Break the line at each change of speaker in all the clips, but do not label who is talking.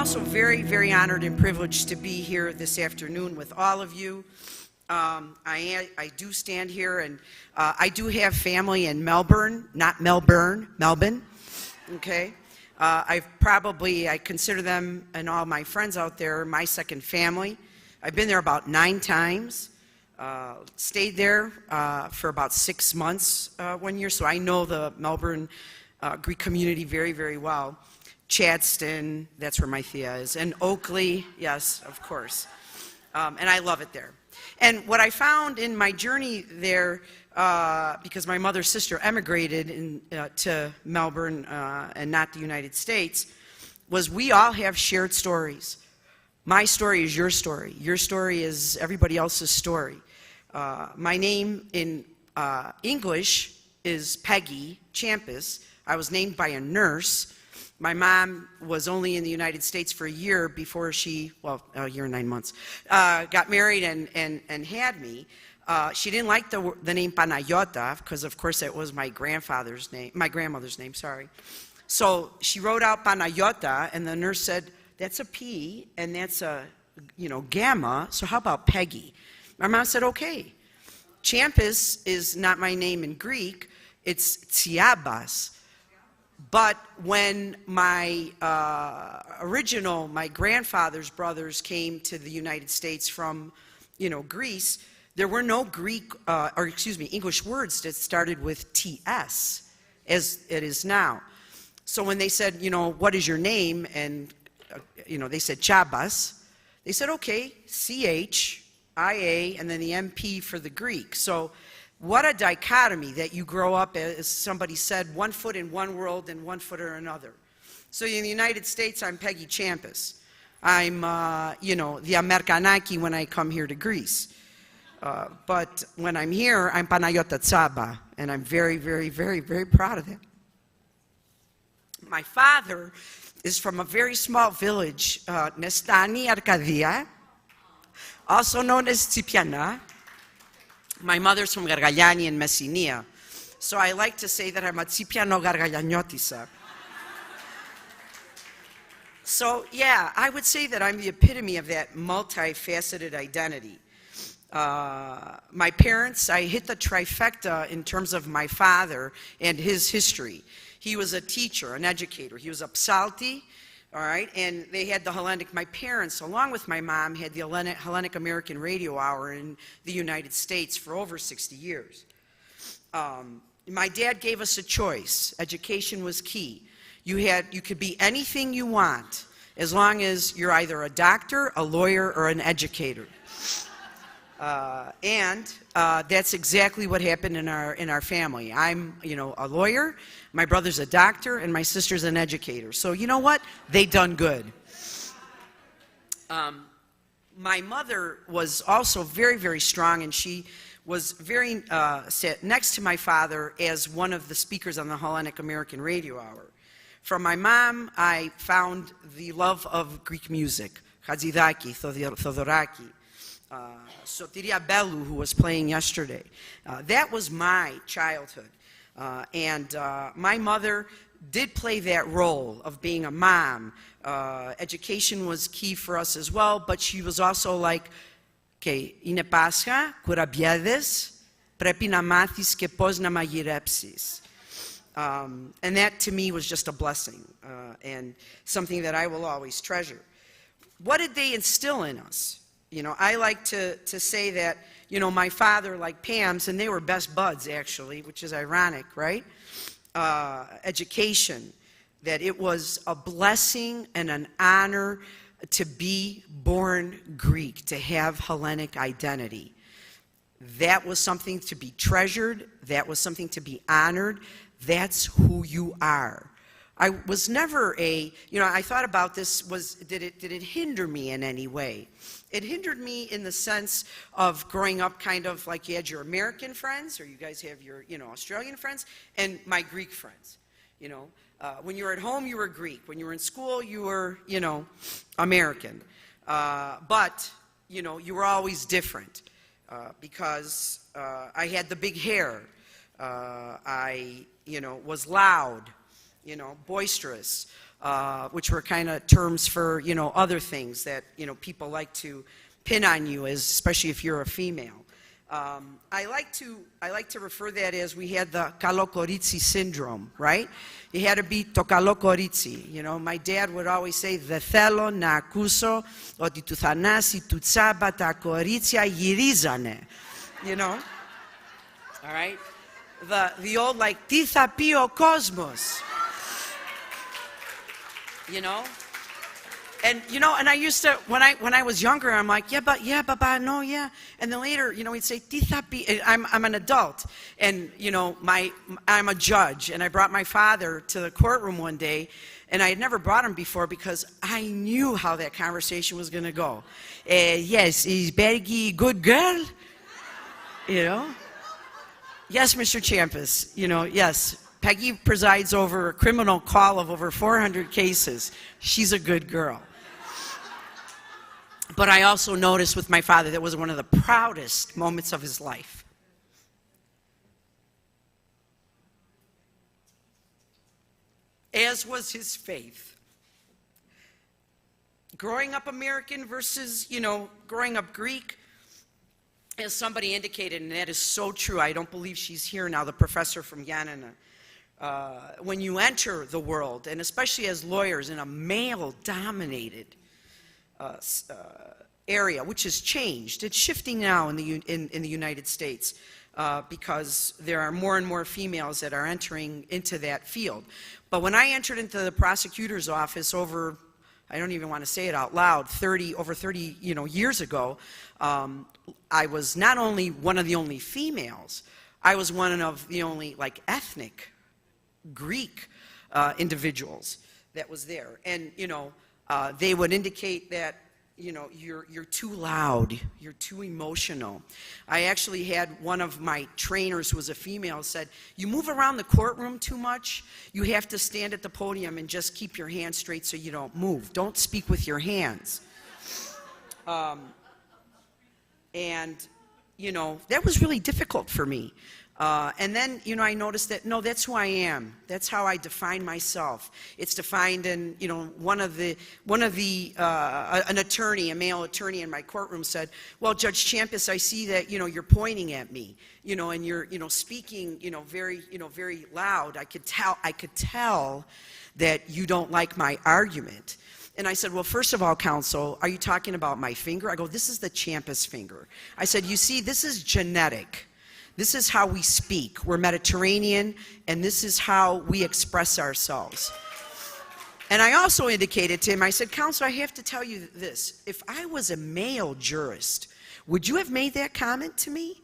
also very, very honored and privileged to be here this afternoon with all of you. I do stand here, and I do have family in Melbourne, not Melbourne, Melbourne, okay? I consider them and all my friends out there my second family. I've been there about 9 times, stayed there for about 6 months 1 year, so I know the Melbourne Greek community very, very well. Chadston, that's where my Thea is, and Oakley, yes, of course. And I love it there. And what I found in my journey there, because my mother's sister emigrated to Melbourne and not the United States, was we all have shared stories. My story is your story. Your story is everybody else's story. My name in English is Peggy Chiampas. I was named by a nurse. My mom was only in the United States for a year before she, well, a year and 9 months, got married and had me. She didn't like the name Panayota because, of course, it was my grandmother's name, sorry. So she wrote out Panayota, and the nurse said, that's a P, and that's a, gamma, so how about Peggy? My mom said, okay. Chiampas is not my name in Greek, it's Chiampas. But when my my grandfather's brothers came to the United States from, Greece, there were no English words that started with TS, as it is now. So when they said, what is your name? And, they said Chiampas. They said, okay, CHIA, and then the MP for the Greek. So what a dichotomy that you grow up, as somebody said, 1 foot in one world and 1 foot in another. So in the United States, I'm Peggy Chiampas. I'm, the Amerikanaki when I come here to Greece. But when I'm here, I'm Panayota Tsaba, and I'm very, very, very, very proud of that. My father is from a very small village, Nestani, Arcadia, also known as Tsipiana. My mother's from Gargagliani and Messinia, so I like to say that I'm a Tsipiano Gargaglianotisa. So yeah, I would say that I'm the epitome of that multifaceted identity. My parents, I hit the trifecta in terms of my father and his history. He was a teacher, an educator. He was a psalti, all right, and they had the Hellenic. My parents, along with my mom, had the Hellenic American Radio Hour in the United States for over 60 years. My dad gave us a choice. Education was key. You could be anything you want, as long as you're either a doctor, a lawyer, or an educator. That's exactly what happened in our family. I'm, a lawyer, my brother's a doctor, and my sister's an educator. So you know what? They done good. My mother was also very, very strong, and she was very sat next to my father as one of the speakers on the Hellenic American Radio Hour. From my mom, I found the love of Greek music, Stratigakis, Theodoraki. Sotiria Bellu, who was playing yesterday. That was my childhood. My mother did play that role of being a mom. Education was key for us as well, but she was also like, okay, είναι Πάσχα, κουραμπιέδες, πρέπει να μάθεις και πώς να μαγειρέψεις. And that to me was just a blessing and something that I will always treasure. What did they instill in us? I like to say that, my father, like Pam's, and they were best buds, actually, which is ironic, right? Education, that it was a blessing and an honor to be born Greek, to have Hellenic identity. That was something to be treasured. That was something to be honored. That's who you are. I was never I thought about this, did it hinder me in any way? It hindered me in the sense of growing up kind of like you had your American friends, or you guys have your, Australian friends, and my Greek friends, When you were at home, you were Greek. When you were in school, you were, American. But, you were always different because I had the big hair. I, was loud. Boisterous. which were kind of terms for, other things that, people like to pin on you, as especially if you're a female. I like to refer that as we had the Kalokoritsi syndrome, right? You had to be to Kalokoritsi. My dad would always say, "The thelo na akuso ότι του Θανάση του Τσάμπα τα κορίτσια γυρίζανε." All right? The old, like, "Τι θα πει ο κόσμος?" And and I used to, when I was younger, I'm like, yeah, baba, no, yeah. And then later, he'd say, "Tithapi." I'm an adult, and I'm a judge, and I brought my father to the courtroom one day, and I had never brought him before because I knew how that conversation was going to go. Yes, is Peggy good girl? Yes, Mr. Chiampas. Yes. Peggy presides over a criminal call of over 400 cases. She's a good girl. But I also noticed with my father that was one of the proudest moments of his life. As was his faith. Growing up American versus, growing up Greek, as somebody indicated, and that is so true. I don't believe she's here now, the professor from IOANNINA. When you enter the world, and especially as lawyers in a male-dominated area, which has changed. It's shifting now in the United States because there are more and more females that are entering into that field. But when I entered into the prosecutor's office over, I don't even want to say it out loud, over 30 years ago, I was not only one of the only females, I was one of the only, like, ethnic Greek individuals that was there. And they would indicate that you're too loud, you're too emotional. I actually had one of my trainers who was a female said, "You move around the courtroom too much. You have to stand at the podium and just keep your hands straight so you don't move. Don't speak with your hands." And that was really difficult for me. And then, I noticed that, no, that's who I am. That's how I define myself. It's defined in, an attorney, a male attorney in my courtroom said, "Well, Judge Chiampas, I see that, you're pointing at me, and you're, speaking, very loud. I could tell that you don't like my argument." And I said, "Well, first of all, counsel, are you talking about my finger?" I go, "This is the Chiampas finger." I said, "You see, this is genetic. This is how we speak. We're Mediterranean, and this is how we express ourselves." And I also indicated to him, I said, "Counsel, I have to tell you this. If I was a male jurist, would you have made that comment to me?"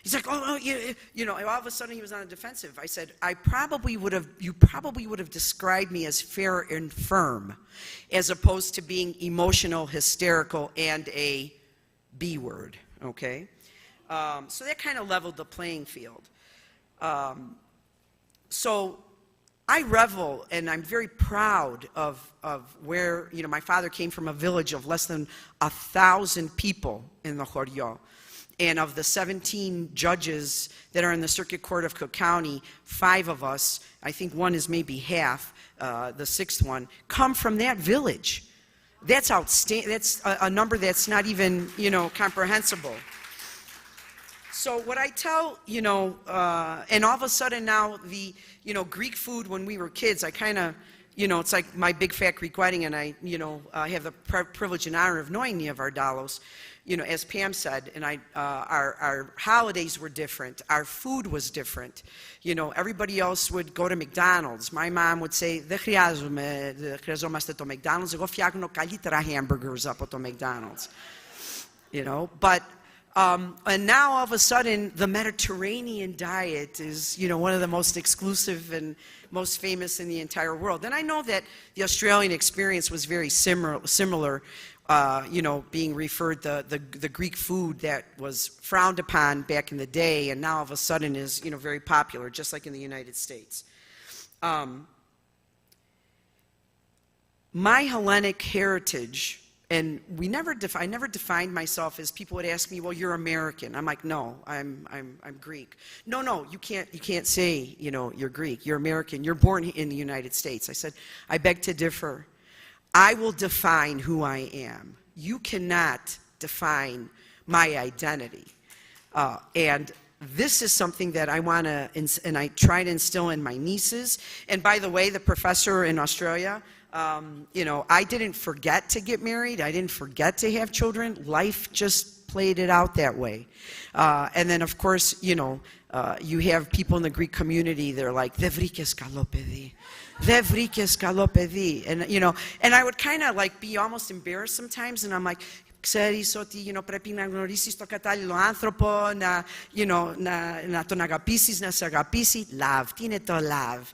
He's like, "Oh, yeah." All of a sudden he was on the defensive. I said, you probably would have described me as fair and firm, as opposed to being emotional, hysterical, and a B word, okay? So that kind of leveled the playing field. So I revel, and I'm very proud of where, my father came from a village of less than 1,000 people in the Horió. And of the 17 judges that are in the Circuit Court of Cook County, 5 of us, I think one is maybe half, the 6th one, come from that village. That's outstanding. That's a number that's not even, comprehensible. So what I tell, and all of a sudden now the, Greek food when we were kids, I kind of, it's like my big fat Greek wedding, and I, I have the privilege and honor of knowing Niavardalos, as Pam said, and our holidays were different, our food was different. Everybody else would go to McDonald's. My mom would say, "Δεν χρειαζόμαστε το McDonald's, εγώ φτιάχνω καλύτερα hamburgers από το McDonald's." But and now all of a sudden the Mediterranean diet is, one of the most exclusive and most famous in the entire world. And I know that the Australian experience was very similar, being referred the Greek food that was frowned upon back in the day, and now all of a sudden is, very popular, just like in the United States. My Hellenic heritage And I never defined myself as, people would ask me, well, you're American. I'm like, no, I'm Greek. No, you can't say, you're Greek. You're American. You're born in the United States. I said, I beg to differ. I will define who I am. You cannot define my identity. And this is something that I want to, and I try to instill in my nieces. And by the way, the professor in Australia, I didn't forget to get married. I didn't forget to have children. Life just played it out that way. And then, of course, you have people in the Greek community, they're like, "De vrikes καλό παιδί. De vrikes καλό παιδί." And I would kind of like be almost embarrassed sometimes, and I'm like, ξέρεις ότι πρέπει να γνωρίσεις το κατάλληλο άνθρωπο, να τον αγαπήσεις, να σε αγαπήσει. Love, τι είναι το love?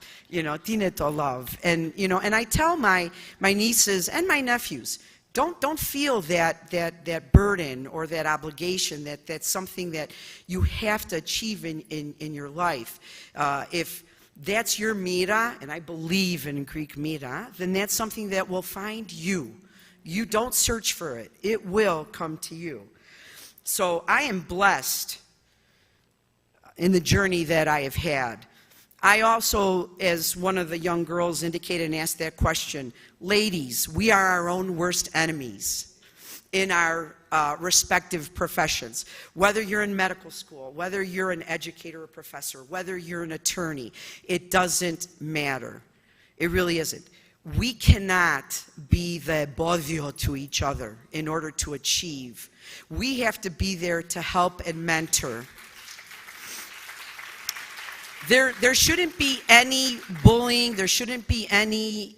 Τι είναι το love? And I tell my nieces and my nephews, don't feel that burden or that obligation, that's something that you have to achieve in your life. If that's your mira, and I believe in Greek mira, then that's something that will find you. You don't search for it. It will come to you. So I am blessed in the journey that I have had. I also, as one of the young girls indicated and asked that question, ladies, we are our own worst enemies in our respective professions. Whether you're in medical school, whether you're an educator or professor, whether you're an attorney, it doesn't matter. It really isn't. We cannot be the bodio to each other in order to achieve. We have to be there to help and mentor. There shouldn't be any bullying. There shouldn't be any,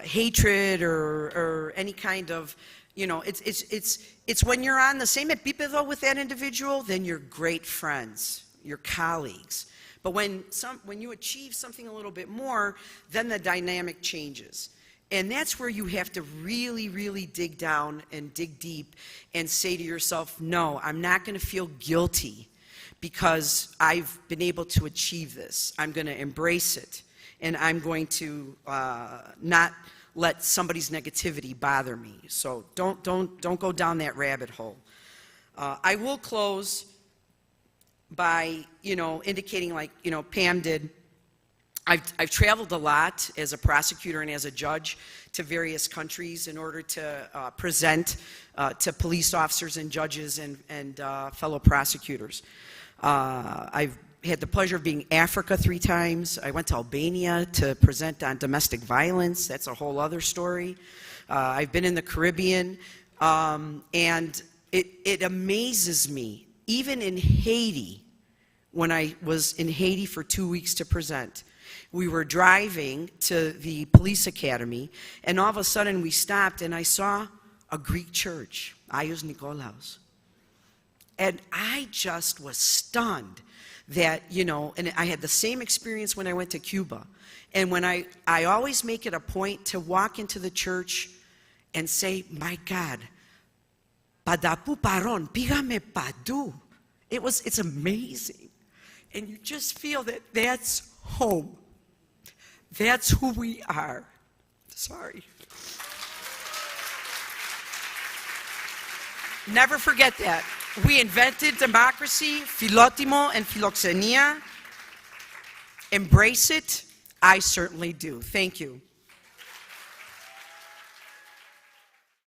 hatred or any kind of, it's when you're on the same epípedo with that individual, then you're great friends, you're colleagues. But when you achieve something a little bit more, then the dynamic changes. And that's where you have to really, really dig down and dig deep and say to yourself, no, I'm not going to feel guilty because I've been able to achieve this. I'm going to embrace it. And I'm going to not let somebody's negativity bother me. So don't go down that rabbit hole. I will close by, indicating, like, Pam did. I've traveled a lot as a prosecutor and as a judge to various countries in order to present to police officers and judges and fellow prosecutors. I've had the pleasure of being in Africa 3 times. I went to Albania to present on domestic violence. That's a whole other story. I've been in the Caribbean, and it amazes me, even in Haiti, when I was in Haiti for 2 weeks to present. We were driving to the police academy, and all of a sudden we stopped, and I saw a Greek church, Ios Nikolaos. And I just was stunned that, and I had the same experience when I went to Cuba. And when I always make it a point to walk into the church and say, my God, padapu paron, pigame padu. It's amazing. And you just feel that that's home. That's who we are. Sorry. Never forget that. We invented democracy, philotimo and philoxenia. Embrace it. I certainly do. Thank you.